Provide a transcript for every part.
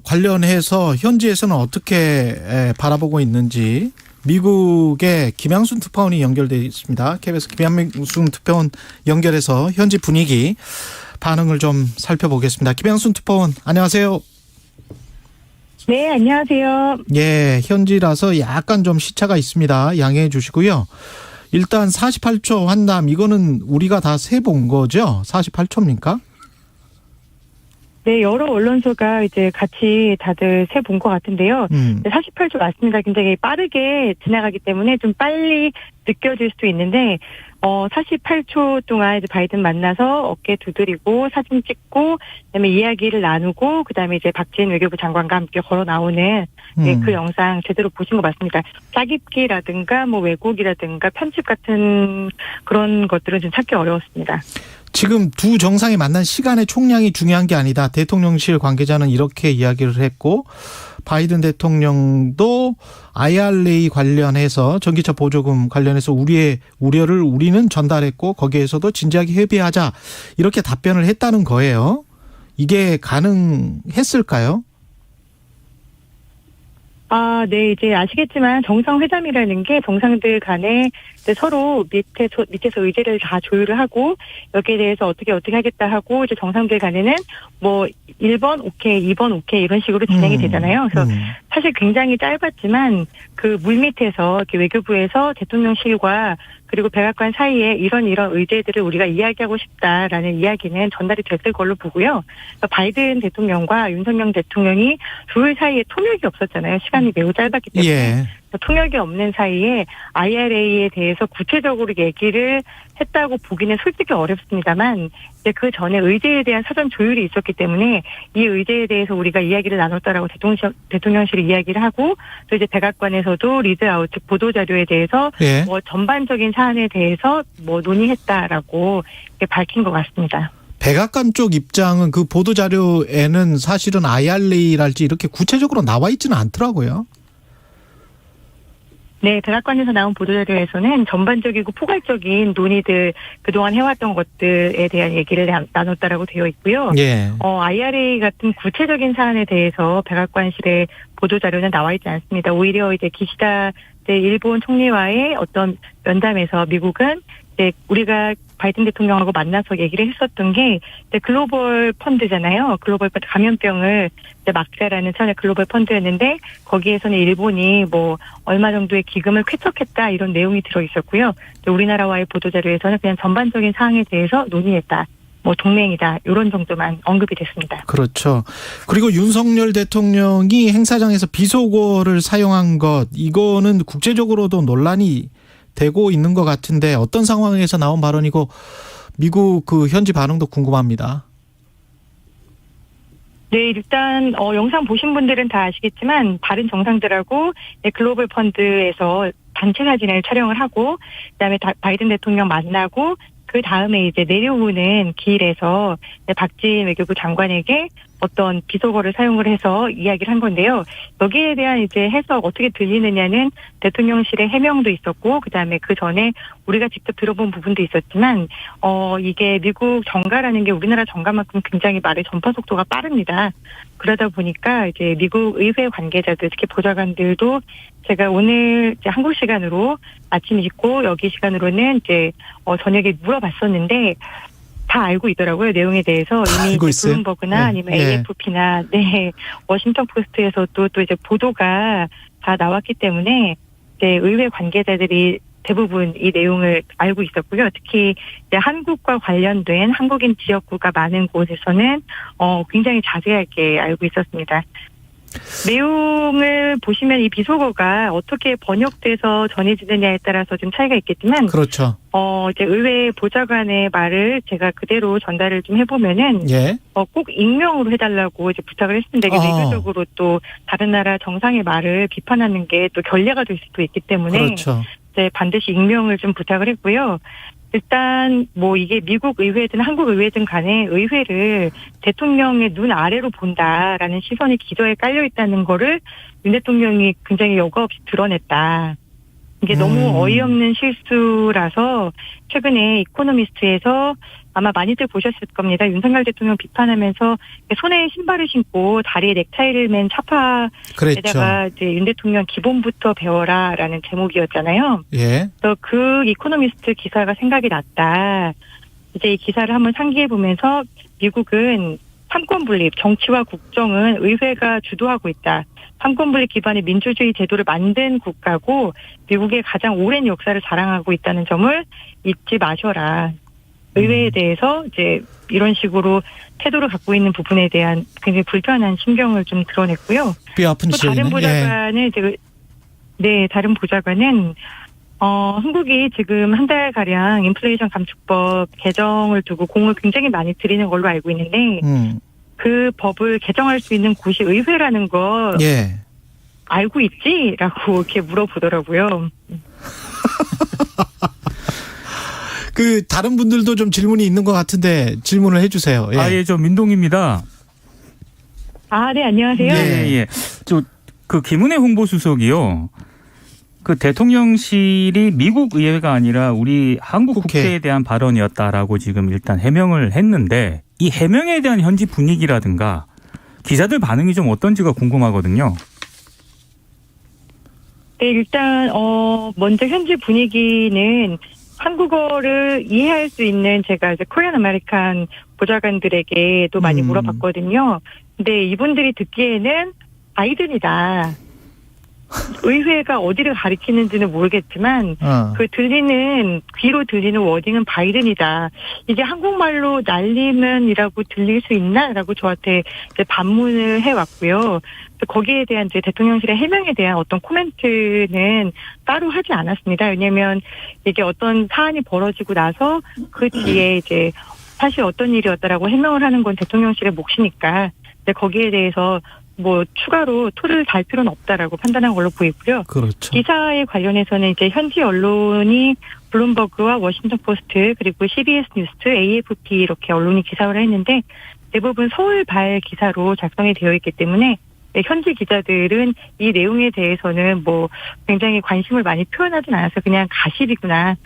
관련해서 현지에서는 어떻게 바라보고 있는지 미국의 김양순 특파원이 연결되어 있습니다. KBS 김양순 특파원 연결해서 현지 분위기 반응을 좀 살펴보겠습니다. 김양순 특파원 안녕하세요. 네, 안녕하세요. 예, 현지라서 약간 좀 시차가 있습니다. 양해해 주시고요. 일단 48초 환담 이거는 우리가 다 세본 거죠? 48초입니까? 네, 여러 언론사가 이제 같이 다들 세 본 것 같은데요. 48초 맞습니다. 굉장히 빠르게 지나가기 때문에 좀 빨리 느껴질 수도 있는데, 48초 동안 이제 바이든 만나서 어깨 두드리고 사진 찍고, 그다음에 이야기를 나누고, 그다음에 이제 박지원 외교부 장관과 함께 걸어 나오는 네, 그 영상 제대로 보신 거 맞습니다. 짜깁기라든가 뭐 왜곡이라든가 편집 같은 그런 것들은 좀 찾기 어려웠습니다. 지금 두 정상이 만난 시간의 총량이 중요한 게 아니다. 대통령실 관계자는 이렇게 이야기를 했고 바이든 대통령도 IRA 관련해서 전기차 보조금 관련해서 우리의 우려를 우리는 전달했고 거기에서도 진지하게 협의하자 이렇게 답변을 했다는 거예요. 이게 가능했을까요? 네, 이제 아시겠지만 정상회담이라는 게 정상들 간에 서로 밑에서 의제를 다 조율을 하고 여기에 대해서 어떻게 하겠다 하고 이제 정상들 간에는 뭐 1번 오케이, 2번 오케이 이런 식으로 진행이 되잖아요. 그래서 사실 굉장히 짧았지만 그 물밑에서 이렇게 외교부에서 대통령실과 그리고 백악관 사이에 이런 의제들을 우리가 이야기하고 싶다라는 이야기는 전달이 됐을 걸로 보고요. 바이든 대통령과 윤석열 대통령이 둘 사이에 통역이 없었잖아요. 시간이 매우 짧았기 때문에. 예. 통역이 없는 사이에 IRA에 대해서 구체적으로 얘기를 했다고 보기는 솔직히 어렵습니다만 이제 그 전에 의제에 대한 사전 조율이 있었기 때문에 이 의제에 대해서 우리가 이야기를 나눴다라고 대통령실이 이야기를 하고 또 이제 백악관에서도 리드아웃 즉 보도 자료에 대해서 예. 뭐 전반적인 사안에 대해서 뭐 논의했다라고 이렇게 밝힌 것 같습니다. 백악관 쪽 입장은 그 보도 자료에는 사실은 IRA랄지 이렇게 구체적으로 나와 있지는 않더라고요. 네, 백악관에서 나온 보도자료에서는 전반적이고 포괄적인 논의들 그동안 해왔던 것들에 대한 얘기를 나눴다라고 되어 있고요. 예. IRA 같은 구체적인 사안에 대해서 백악관실의 보도자료는 나와 있지 않습니다. 오히려 이제 기시다 일본 총리와의 어떤 면담에서 미국은 이제 우리가 바이든 대통령하고 만나서 얘기를 했었던 게 이제 글로벌 펀드잖아요. 글로벌 감염병을 이제 막자라는 차원의 글로벌 펀드였는데 거기에서는 일본이 뭐 얼마 정도의 기금을 쾌척했다 이런 내용이 들어 있었고요. 우리나라와의 보도자료에서는 그냥 전반적인 사항에 대해서 논의했다. 뭐 동맹이다 이런 정도만 언급이 됐습니다. 그렇죠. 그리고 윤석열 대통령이 행사장에서 비속어를 사용한 것 이거는 국제적으로도 논란이 되고 있는 것 같은데 어떤 상황에서 나온 발언이고 미국 그 현지 반응도 궁금합니다. 네, 일단 영상 보신 분들은 다 아시겠지만 다른 정상들하고 글로벌 펀드에서 단체 사진을 촬영을 하고 그다음에 바이든 대통령 만나고 그 다음에 이제 내려오는 길에서 박지원 외교부 장관에게 어떤 비속어를 사용을 해서 이야기를 한 건데요. 여기에 대한 이제 해석 어떻게 들리느냐는 대통령실의 해명도 있었고, 그 다음에 그 전에 우리가 직접 들어본 부분도 있었지만, 이게 미국 정가라는 게 우리나라 정가만큼 굉장히 말의 전파 속도가 빠릅니다. 그러다 보니까 이제 미국 의회 관계자들, 특히 보좌관들도 제가 오늘 이제 한국 시간으로 아침 있고 여기 시간으로는 이제 저녁에 물어봤었는데 다 알고 있더라고요. 내용에 대해서 이미 블룸버그나 네. 아니면 AFP나 네 워싱턴 포스트에서도 또 이제 보도가 다 나왔기 때문에 이제 의회 관계자들이 대부분 이 내용을 알고 있었고요. 특히 이제 한국과 관련된 한국인 지역구가 많은 곳에서는 굉장히 자세하게 알고 있었습니다. 내용을 보시면 이 비속어가 어떻게 번역돼서 전해지느냐에 따라서 좀 차이가 있겠지만, 그렇죠. 이제 의회 보좌관의 말을 제가 그대로 전달을 좀 해보면은, 예. 꼭 익명으로 해달라고 이제 부탁을 했습니다. 이게 외교적으로 또 다른 나라 정상의 말을 비판하는 게 또 결례가 될 수도 있기 때문에, 그렇죠. 이제 반드시 익명을 좀 부탁을 했고요. 일단 뭐 이게 미국 의회든 한국 의회든 간에 의회를 대통령의 눈 아래로 본다라는 시선이 기저에 깔려 있다는 거를 윤 대통령이 굉장히 여과 없이 드러냈다. 이게 너무 어이없는 실수라서 최근에 이코노미스트에서 아마 많이들 보셨을 겁니다. 윤석열 대통령 비판하면서 손에 신발을 신고 다리에 넥타이를 맨 차파에다가 그랬죠. 이제 윤 대통령 기본부터 배워라라는 제목이었잖아요. 예. 그래서 그 이코노미스트 기사가 생각이 났다. 이제 이 기사를 한번 상기해 보면서 미국은 삼권 분립, 정치와 국정은 의회가 주도하고 있다. 삼권 분립 기반의 민주주의 제도를 만든 국가고 미국의 가장 오랜 역사를 자랑하고 있다는 점을 잊지 마셔라. 의회에 대해서 이제 이런 식으로 태도를 갖고 있는 부분에 대한 굉장히 불편한 심경을 좀 드러냈고요. 뼈 아픈 또 다른 지적이네. 보좌관은 다른 보좌관은 한국이 지금 한 달 가량 인플레이션 감축법 개정을 두고 공을 굉장히 많이 들이는 걸로 알고 있는데 그 법을 개정할 수 있는 곳이 의회라는 거 예. 알고 있지?라고 이렇게 물어보더라고요. 그 다른 분들도 좀 질문이 있는 것 같은데 질문을 해주세요. 예. 예, 저 민동입니다. 네, 안녕하세요. 예. 그 김은혜 홍보수석이요. 그 대통령실이 미국 의회가 아니라 우리 한국 국회에 대한 발언이었다라고 지금 일단 해명을 했는데 이 해명에 대한 현지 분위기라든가 기자들 반응이 좀 어떤지가 궁금하거든요. 네, 일단 먼저 현지 분위기는 한국어를 이해할 수 있는 제가 이제 코리안 아메리칸 보좌관들에게도 많이 물어봤거든요. 근데 이분들이 듣기에는 바이든이다. 의회가 어디를 가리키는지는 모르겠지만 그 귀로 들리는 워딩은 바이든이다. 이게 한국말로 날리면이라고 들릴 수 있나라고 저한테 이제 반문을 해왔고요. 거기에 대한 이제 대통령실의 해명에 대한 어떤 코멘트는 따로 하지 않았습니다. 왜냐하면 이게 어떤 사안이 벌어지고 나서 그 뒤에 이제 사실 어떤 일이었다라고 해명을 하는 건 대통령실의 몫이니까 거기에 대해서 뭐 추가로 토를 달 필요는 없다라고 판단한 걸로 보이고요. 그렇죠. 기사에 관련해서는 이제 현지 언론이 블룸버그와 워싱턴 포스트 그리고 CBS 뉴스, AFP 이렇게 언론이 기사를 했는데 대부분 서울발 기사로 작성이 되어 있기 때문에 현지 기자들은 이 내용에 대해서는 뭐 굉장히 관심을 많이 표현하진 않아서 그냥 가십이구나.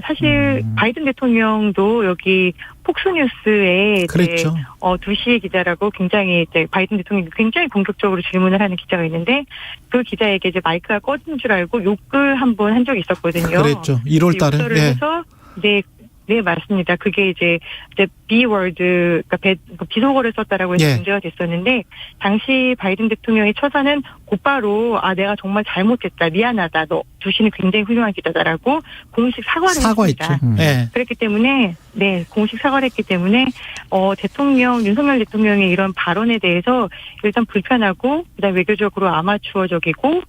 사실 바이든 대통령도 여기 폭스뉴스에 그랬죠. 2시의 기자라고 굉장히 이제 바이든 대통령이 굉장히 공격적으로 질문을 하는 기자가 있는데 그 기자에게 이제 마이크가 꺼진 줄 알고 욕을 한 번 한 적이 있었거든요. 그랬죠. 1월 달에. 욕설을 해서 네, 맞습니다. 그게 이제 B워드, 그러니까 비속어를 썼다라고 해서 문제가 됐었는데, 당시 바이든 대통령의 처사는 곧바로, 내가 정말 잘못했다, 미안하다, 너, 두시는 굉장히 훌륭한 기자다라고 공식 사과를 했습니다. 네. 그랬기 때문에, 공식 사과를 했기 때문에, 윤석열 대통령의 이런 발언에 대해서 일단 불편하고, 그다음 외교적으로 아마추어적이고,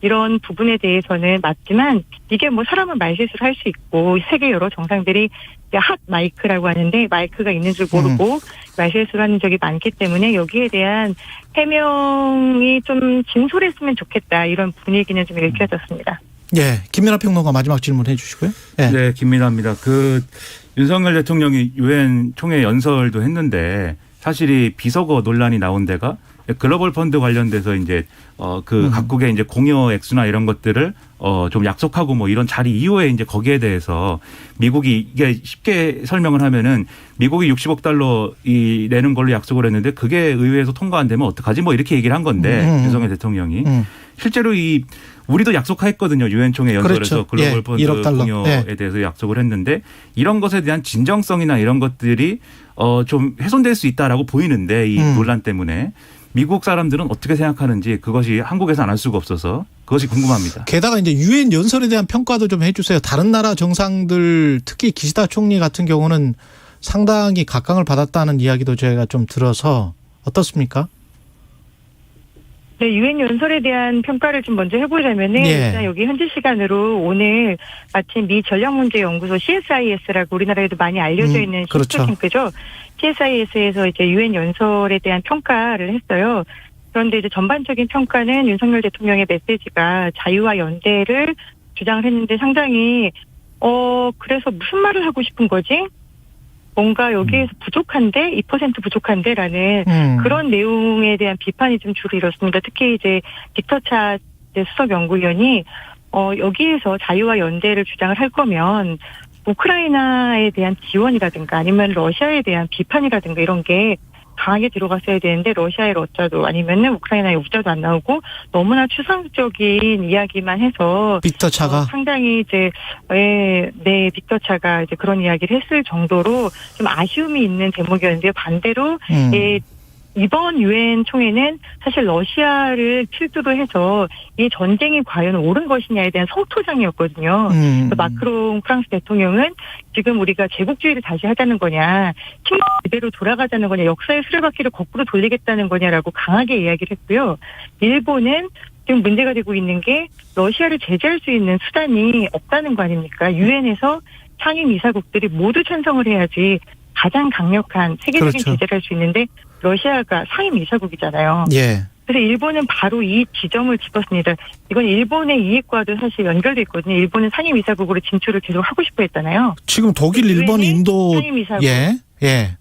이런 부분에 대해서는 맞지만 이게 뭐 사람은 말실수를 할 수 있고 세계 여러 정상들이 핫 마이크라고 하는데 마이크가 있는 줄 모르고 말실수를 하는 적이 많기 때문에 여기에 대한 해명이 좀 진솔했으면 좋겠다 이런 분위기는 좀 읽혀졌습니다. 예, 김민하 평론가 마지막 질문해 주시고요. 네, 김민하입니다. 윤석열 대통령이 유엔 총회 연설도 했는데 사실 이 비속어 논란이 나온 데가 글로벌 펀드 관련돼서 이제 각국의 이제 공여 액수나 이런 것들을 좀 약속하고 뭐 이런 자리 이후에 이제 거기에 대해서 미국이 이게 쉽게 설명을 하면은 미국이 60억 달러 내는 걸로 약속을 했는데 그게 의회에서 통과 안 되면 어떡하지 뭐 이렇게 얘기를 한 건데 윤석열 대통령이 실제로 우리도 약속했거든요. 유엔 총회 연설에서 그렇죠. 글로벌 펀드 공여에 대해서 약속을 했는데 이런 것에 대한 진정성이나 이런 것들이 좀 훼손될 수 있다라고 보이는데 이 논란 때문에 미국 사람들은 어떻게 생각하는지 그것이 한국에서 안 할 수가 없어서 그것이 궁금합니다. 게다가 이제 유엔 연설에 대한 평가도 좀 해주세요. 다른 나라 정상들 특히 기시다 총리 같은 경우는 상당히 각광을 받았다는 이야기도 제가 좀 들어서 어떻습니까? 네, 유엔 연설에 대한 평가를 좀 먼저 해보자면은 일단 여기 현지 시간으로 오늘 마침 미 전략문제연구소 CSIS라고 우리나라에도 많이 알려져 있는 싱크탱크죠. CSIS에서 이제 유엔 연설에 대한 평가를 했어요. 그런데 이제 전반적인 평가는 윤석열 대통령의 메시지가 자유와 연대를 주장을 했는데 상당히 그래서 무슨 말을 하고 싶은 거지? 뭔가 여기에서 부족한데 2% 부족한데라는 그런 내용에 대한 비판이 좀 주로 이렇습니다. 특히 이제 빅터차 수석 연구위원이 여기에서 자유와 연대를 주장을 할 거면 우크라이나에 대한 지원이라든가 아니면 러시아에 대한 비판이라든가 이런 게 강하게 들어갔어야 되는데 러시아의 러자도 아니면은 우크라이나의 우자도 안 나오고 너무나 추상적인 이야기만 해서 빅터 차가 상당히 이제 네 빅터 차가 이제 그런 이야기를 했을 정도로 좀 아쉬움이 있는 대목이었는데요. 반대로 이번 유엔 총회는 사실 러시아를 필두로 해서 이 전쟁이 과연 옳은 것이냐에 대한 성토장이었거든요. 마크롱 프랑스 대통령은 지금 우리가 제국주의를 다시 하자는 거냐, 식민 지배로 돌아가자는 거냐, 역사의 수레바퀴를 거꾸로 돌리겠다는 거냐라고 강하게 이야기를 했고요. 일본은 지금 문제가 되고 있는 게 러시아를 제재할 수 있는 수단이 없다는 거 아닙니까? 유엔에서 상임이사국들이 모두 찬성을 해야지 가장 강력한 세계적인 그렇죠. 제재를 할 수 있는데 러시아가 상임이사국이잖아요. 예. 그래서 일본은 바로 이 지점을 짚었습니다. 이건 일본의 이익과도 사실 연결돼 있거든요. 일본은 상임이사국으로 진출을 계속 하고 싶어 했잖아요. 지금 독일, 일본, 인도 상임이사국. 예.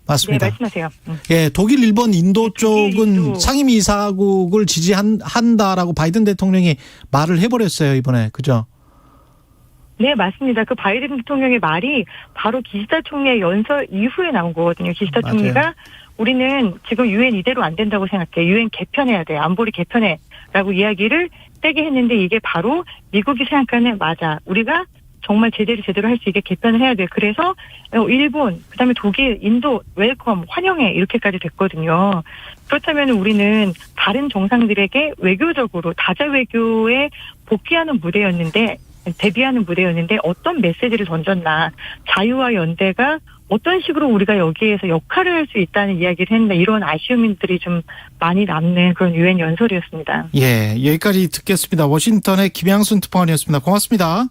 맞습니다. 네, 말씀하세요. 예, 독일, 일본, 인도 쪽은 인도. 상임이사국을 지지한다라고 바이든 대통령이 말을 해버렸어요, 이번에. 그죠? 네, 맞습니다. 그 바이든 대통령의 말이 바로 기시다 총리의 연설 이후에 나온 거거든요. 기시다 맞아요. 총리가 우리는 지금 유엔 이대로 안 된다고 생각해. 유엔 개편해야 돼. 안보리 개편해. 라고 이야기를 세게 했는데 이게 바로 미국이 생각하는 맞아. 우리가 정말 제대로 할 수 있게 개편을 해야 돼. 그래서 일본, 그다음에 독일, 인도 웰컴, 환영해 이렇게까지 됐거든요. 그렇다면 우리는 다른 정상들에게 외교적으로 다자 외교에 복귀하는 무대였는데 대비하는 무대였는데 어떤 메시지를 던졌나. 자유와 연대가 어떤 식으로 우리가 여기에서 역할을 할 수 있다는 이야기를 했나. 이런 아쉬움들이 좀 많이 남는 그런 유엔 연설이었습니다. 예, 여기까지 듣겠습니다. 워싱턴의 김양순 특파원이었습니다. 고맙습니다.